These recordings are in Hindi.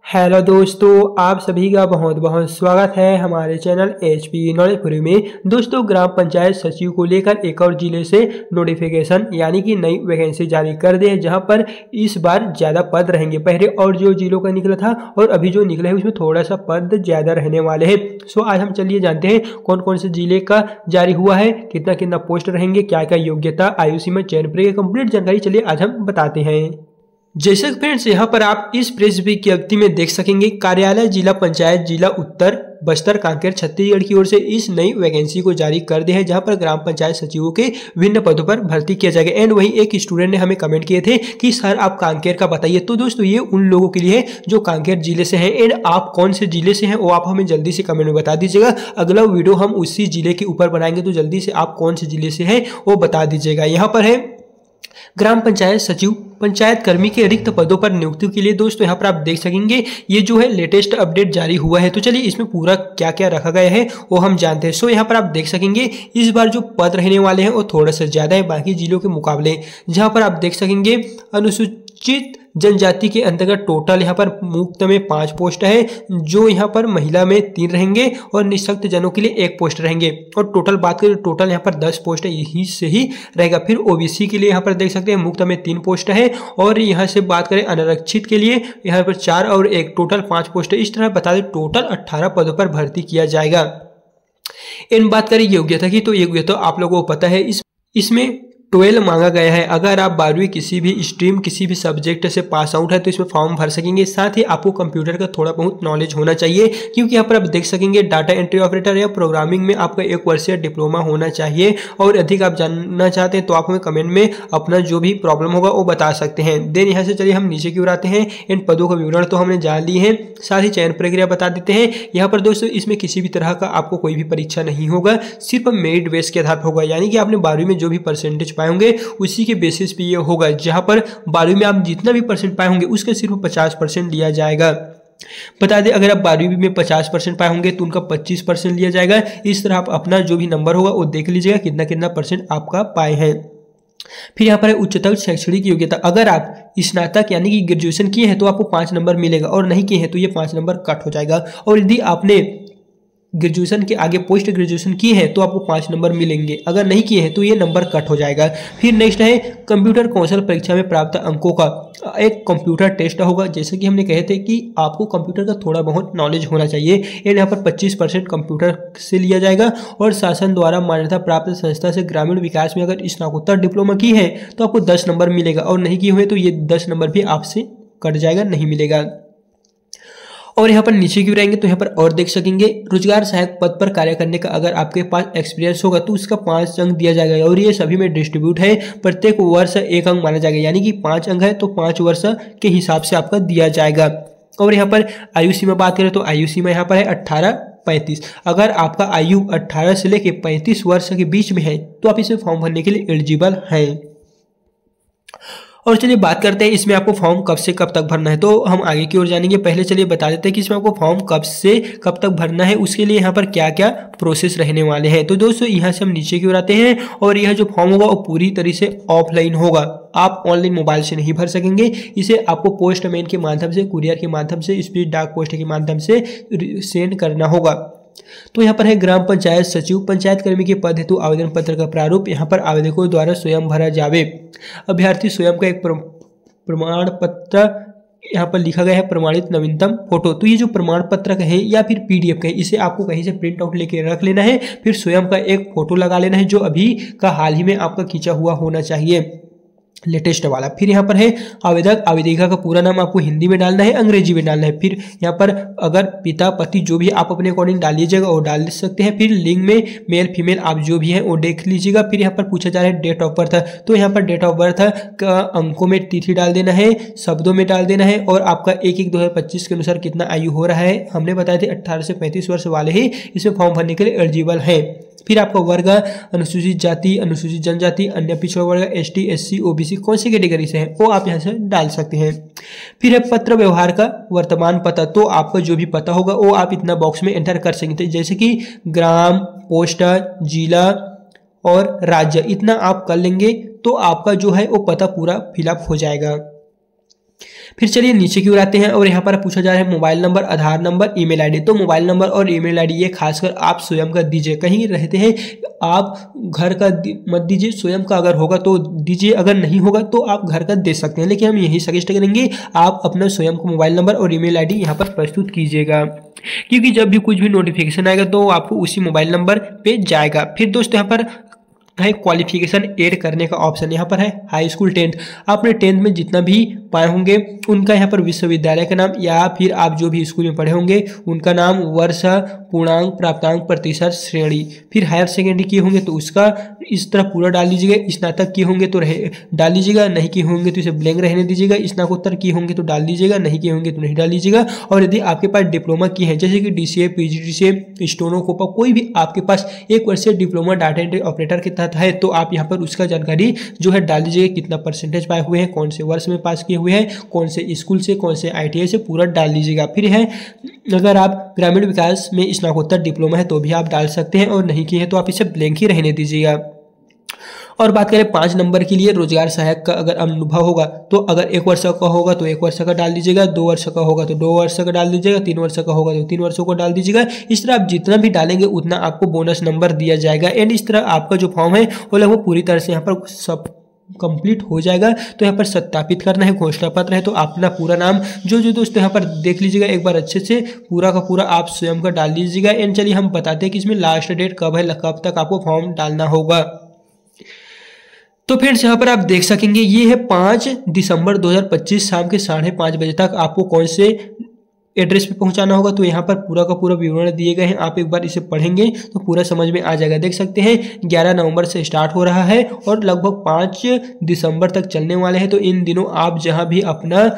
हेलो दोस्तों, आप सभी का बहुत बहुत स्वागत है हमारे चैनल HP नॉलेजपुरी में। दोस्तों, ग्राम पंचायत सचिव को लेकर एक और जिले से नोटिफिकेशन यानी कि नई वैकेंसी जारी कर दी है, जहां पर इस बार ज़्यादा पद रहेंगे। पहले और जो जिलों का निकला था और अभी जो निकला है उसमें थोड़ा सा पद ज़्यादा रहने वाले हैं। सो आज हम चलिए जानते हैं कौन कौन से जिले का जारी हुआ है, कितना कितना पोस्ट रहेंगे, क्या क्या योग्यता, आयु सीमा, चयन प्रक्रिया, कंप्लीट जानकारी चलिए आज हम बताते हैं। जैसे फ्रेंड्स यहाँ पर आप इस प्रेस विज्ञप्ति में देख सकेंगे, कार्यालय जिला पंचायत जिला उत्तर बस्तर कांकेर छत्तीसगढ़ की ओर से इस नई वैकेंसी को जारी कर दिया है, जहां पर ग्राम पंचायत सचिवों के विभिन्न पदों पर भर्ती किया जाएगा। एंड वहीं एक स्टूडेंट ने हमें कमेंट किए थे कि सर आप कांकेर का बताइए। तो दोस्तों ये उन लोगों के लिए है जो कांकेर जिले से हैं। एंड आप कौन से जिले से हैं वो आप हमें जल्दी से कमेंट में बता दीजिएगा। अगला वीडियो हम उसी जिले के ऊपर बनाएंगे, तो जल्दी से आप कौन से जिले से हैं वो बता दीजिएगा। यहाँ पर है ग्राम पंचायत सचिव पंचायत कर्मी के रिक्त पदों पर नियुक्ति के लिए। दोस्तों यहाँ पर आप देख सकेंगे ये जो है लेटेस्ट अपडेट जारी हुआ है। तो चलिए इसमें पूरा क्या क्या रखा गया है वो हम जानते हैं। सो यहाँ पर आप देख सकेंगे इस बार जो पद रहने वाले हैं वो थोड़ा सा ज्यादा है बाकी जिलों के मुकाबले। जहाँ पर आप देख सकेंगे अनुसूचित जनजाति के अंतर्गत टोटल यहाँ पर मुक्त में 5 पोस्ट है, जो यहाँ पर महिला में 3 रहेंगे और निःशक्त जनों के लिए 1 पोस्ट रहेंगे। और टोटल बात करें टोटल यहाँ पर 10 पोस्ट है, यही से ही रहेगा। फिर ओबीसी के लिए यहाँ पर देख सकते हैं मुक्त में 3 पोस्ट है, और यहाँ से बात करें अनारक्षित के लिए यहाँ पर 4 और 1 टोटल 5 पोस्ट है। इस तरह बता दें टोटल 18 पदों पर भर्ती किया जाएगा। इन बात करें योग्यता की, तो योग्यता आप लोगों को पता है इसमें 12 मांगा गया है। अगर आप 12वीं किसी भी स्ट्रीम किसी भी सब्जेक्ट से पास आउट है तो इसमें फॉर्म भर सकेंगे। साथ ही आपको कंप्यूटर का थोड़ा बहुत नॉलेज होना चाहिए, क्योंकि यहाँ पर आप देख सकेंगे डाटा एंट्री ऑपरेटर या प्रोग्रामिंग में आपका 1 वर्षीय डिप्लोमा होना चाहिए। और अधिक आप जानना चाहते हैं तो आप हमें कमेंट में अपना जो भी प्रॉब्लम होगा वो बता सकते हैं। देन यहाँ से चलिए हम नीचे की ओर आते हैं। इन पदों का विवरण तो हमने जान लिए हैं, साथ ही चयन प्रक्रिया बता देते हैं। यहाँ पर दोस्तों इसमें किसी भी तरह का आपको कोई भी परीक्षा नहीं होगा, सिर्फ मेरिट बेस के आधार पर होगा। यानी कि आपने 12वीं में जो भी परसेंटेज पाए होंगे उसी के बेसिस पे ये होगा। जहां पर 12वीं में आप जितना भी परसेंट पाए होंगे उसका सिर्फ 50% लिया जाएगा। बता दें अगर आप 12वीं में 50% पाए होंगे तो उनका 25% लिया जाएगा। इस तरह आप अपना जो भी नंबर होगा वो देख लीजिएगा कितना कितना परसेंट आपका पाए हैं। फिर यहाँ पर है उच्चतर शैक्षणिक योग्यता। अगर आप स्नातक यानी कि ग्रेजुएशन किए हैं तो आपको 5 नंबर मिलेगा, और नहीं किए हैं तो ये 5 नंबर कट हो जाएगा। और यदि आपने ग्रेजुएशन के आगे पोस्ट ग्रेजुएशन किए हैं तो आपको 5 नंबर मिलेंगे, अगर नहीं किए हैं तो ये नंबर कट हो जाएगा। फिर नेक्स्ट है कंप्यूटर कौशल परीक्षा में प्राप्त अंकों का एक कंप्यूटर टेस्ट होगा। जैसे कि हमने कहे थे कि आपको कंप्यूटर का थोड़ा बहुत नॉलेज होना चाहिए। यहाँ पर 25% कंप्यूटर से लिया जाएगा। और शासन द्वारा मान्यता प्राप्त संस्था से ग्रामीण विकास में अगर स्नातकोत्तर डिप्लोमा की है तो आपको 10 नंबर मिलेगा, और नहीं किए हुए तो ये 10 नंबर भी आपसे कट जाएगा, नहीं मिलेगा। और यहाँ पर नीचे की ओर आएंगे तो यहाँ पर और देख सकेंगे रोजगार सहायक पद पर कार्य करने का अगर आपके पास एक्सपीरियंस होगा तो उसका 5 अंक दिया जाएगा, और ये सभी में डिस्ट्रीब्यूट है। प्रत्येक वर्ष 1 अंक माना जाएगा, यानी कि 5 अंक है तो 5 वर्ष के हिसाब से आपका दिया जाएगा। और यहाँ पर आयु सीमा बात करें तो आयु सीमा यहाँ पर है 18-35। अगर आपका आयु 18 से लेकर 35 वर्ष के बीच में है तो आप इसे फॉर्म भरने के लिए एलिजिबल हैं। और चलिए बात करते हैं इसमें आपको फॉर्म कब से कब तक भरना है, तो हम आगे की ओर जानेंगे। पहले चलिए बता देते हैं कि इसमें आपको फॉर्म कब से कब तक भरना है, उसके लिए यहाँ पर क्या क्या प्रोसेस रहने वाले हैं। तो दोस्तों यहाँ से हम नीचे की ओर आते हैं, और यह जो फॉर्म होगा वो पूरी तरह से ऑफलाइन होगा। आप ऑनलाइन मोबाइल से नहीं भर सकेंगे, इसे आपको पोस्टमैन के माध्यम से, कुरियर के माध्यम से, स्पीड डाक पोस्ट के माध्यम से सेंड करना होगा। तो यहाँ पर है ग्राम पंचायत सचिव पंचायत कर्मी के पद हेतु आवेदन पत्र का प्रारूप यहाँ पर आवेदकों द्वारा स्वयं भरा जावे। अभ्यर्थी स्वयं का एक प्रमाण पत्र यहाँ पर लिखा गया है, प्रमाणित नवीनतम फोटो। तो ये जो प्रमाण पत्र का है या फिर PDF का है, इसे आपको कहीं से प्रिंट आउट लेके रख लेना है। फिर स्वयं का एक फोटो लगा लेना है जो अभी का हाल ही में आपका खींचा हुआ होना चाहिए, लेटेस्ट वाला। फिर यहाँ पर है आवेदक आवेदिका का पूरा नाम आपको हिंदी में डालना है, अंग्रेजी में डालना है। फिर यहाँ पर अगर पिता पति जो भी आप अपने अकॉर्डिंग डाल लीजिएगा वो डाल सकते हैं। फिर लिंग में मेल फीमेल आप जो भी है वो देख लीजिएगा। फिर यहाँ पर पूछा जा रहा है डेट ऑफ बर्थ, तो यहाँ पर डेट ऑफ बर्थ का अंकों में तिथि डाल देना है, शब्दों में डाल देना है, और आपका 1/1/2025 के अनुसार कितना आयु हो रहा है। हमने बताया थे 18 से 35 वर्ष वाले ही इसमें फॉर्म भरने के लिए एलिजिबल है। फिर आपका वर्ग अनुसूचित जाति, अनुसूचित जनजाति, अन्य पिछड़ा वर्ग, ST SC OBC कौन सी कैटेगरी से है वो आप यहाँ से डाल सकते हैं। फिर है पत्र व्यवहार का वर्तमान पता, तो आपका जो भी पता होगा वो आप इतना बॉक्स में एंटर कर सकते हैं, जैसे कि ग्राम, पोस्ट, जिला और राज्य, इतना आप कर लेंगे तो आपका जो है वो पता पूरा फिलअप हो जाएगा। फिर चलिए नीचे की ओर आते हैं और यहाँ पर पूछा जा रहा है मोबाइल नंबर, आधार नंबर, ईमेल आईडी। तो मोबाइल नंबर और ईमेल आईडी ये खासकर आप स्वयं का दीजिए। कहीं रहते हैं आप घर का मत दीजिए, स्वयं का अगर होगा तो दीजिए, अगर नहीं होगा तो आप घर का दे सकते हैं, लेकिन हम यही सजेस्ट करेंगे आप अपना स्वयं का मोबाइल नंबर और ईमेल आईडी यहाँ पर प्रस्तुत कीजिएगा, क्योंकि जब भी कुछ भी नोटिफिकेशन आएगा तो आपको उसी मोबाइल नंबर पे जाएगा। फिर दोस्तों यहाँ पर है क्वालिफिकेशन ऐड करने का ऑप्शन, यहाँ पर है हाई स्कूल 10th। आपने 10th में जितना भी पाए होंगे उनका यहाँ पर विश्वविद्यालय का नाम या फिर आप जो भी स्कूल में पढ़े होंगे उनका नाम, वर्ष, पूर्णांक, प्राप्तांक, प्रतिशत, श्रेणी। फिर हायर सेकेंडरी किए होंगे तो उसका इस तरह पूरा डाल लीजिएगा। स्नातक किए होंगे तो डाल लीजिएगा, नहीं किए होंगे तो इसे ब्लैंक रहने दीजिएगा। स्नातकोत्तर किए होंगे तो डाल दीजिएगा, नहीं किए होंगे तो नहीं डाल दीजिएगा। और यदि आपके पास डिप्लोमा की है जैसे कि DCA, PGDCA, स्टेनोकोपा, कोई भी आपके पास 1 वर्षीय डिप्लोमा डाटा एंट्री ऑपरेटर के तहत है तो आप यहाँ पर उसका जानकारी जो है डाल दीजिएगा, कितना परसेंटेज पाए हुए हैं, कौन से वर्ष में पास किए हुए हैं, कौन से स्कूल से, कौन से ITI से, पूरा डाल दीजिएगा। फिर है अगर आप ग्रामीण विकास में स्नातकोत्तर डिप्लोमा है तो भी आप डाल सकते हैं, और नहीं किए हैं तो आप इसे ब्लैंक ही रहने दीजिएगा। और बात करें 5 नंबर के लिए, रोजगार सहायक का अगर अनुभव होगा तो अगर 1 वर्ष का होगा तो 1 वर्ष का डाल दीजिएगा, 2 वर्ष का होगा तो 2 वर्ष का डाल दीजिएगा, 3 वर्ष का होगा तो 3 वर्षों को डाल दीजिएगा। इस तरह आप जितना भी डालेंगे उतना आपको बोनस नंबर दिया जाएगा। एंड इस तरह आपका जो फॉर्म है वो लगभग पूरी तरह से यहाँ पर सब कंप्लीट हो जाएगा। तो यहाँ पर सत्यापित करना है, घोषणा पत्र है, तो अपना पूरा नाम जो दोस्तों यहाँ पर देख लीजिएगा एक बार अच्छे से, पूरा का पूरा आप स्वयं का डाल लीजिएगा। एंड चलिए हम बताते हैं कि इसमें लास्ट डेट कब है, कब तक आपको फॉर्म डालना होगा। तो फ्रेंड्स यहाँ पर आप देख सकेंगे ये है 5 दिसंबर 2025 शाम के 5:30 बजे तक आपको कौन से एड्रेस पे पहुंचाना होगा। तो यहाँ पर पूरा का पूरा विवरण दिए गए हैं, आप एक बार इसे पढ़ेंगे तो पूरा समझ में आ जाएगा। देख सकते हैं 11 नवंबर से स्टार्ट हो रहा है और लगभग 5 दिसंबर तक चलने वाले हैं। तो इन दिनों आप जहाँ भी अपना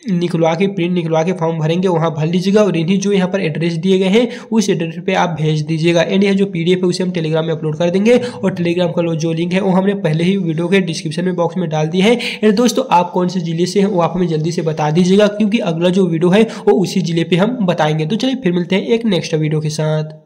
प्रिंट निकलवा के फॉर्म भरेंगे वहाँ भर लीजिएगा, और इन्हीं जो यहाँ पर एड्रेस दिए गए हैं उस एड्रेस पे आप भेज दीजिएगा। एंड यह जो PDF है उसे हम टेलीग्राम में अपलोड कर देंगे, और टेलीग्राम का जो लिंक है वो हमने पहले ही वीडियो के डिस्क्रिप्शन में बॉक्स में डाल दिया है। एंड दोस्तों आप कौन से जिले से हैं वो आप हमें जल्दी से बता दीजिएगा, क्योंकि अगला जो वीडियो है वो उसी जिले पर हम बताएंगे। तो चलिए फिर मिलते हैं एक नेक्स्ट वीडियो के साथ।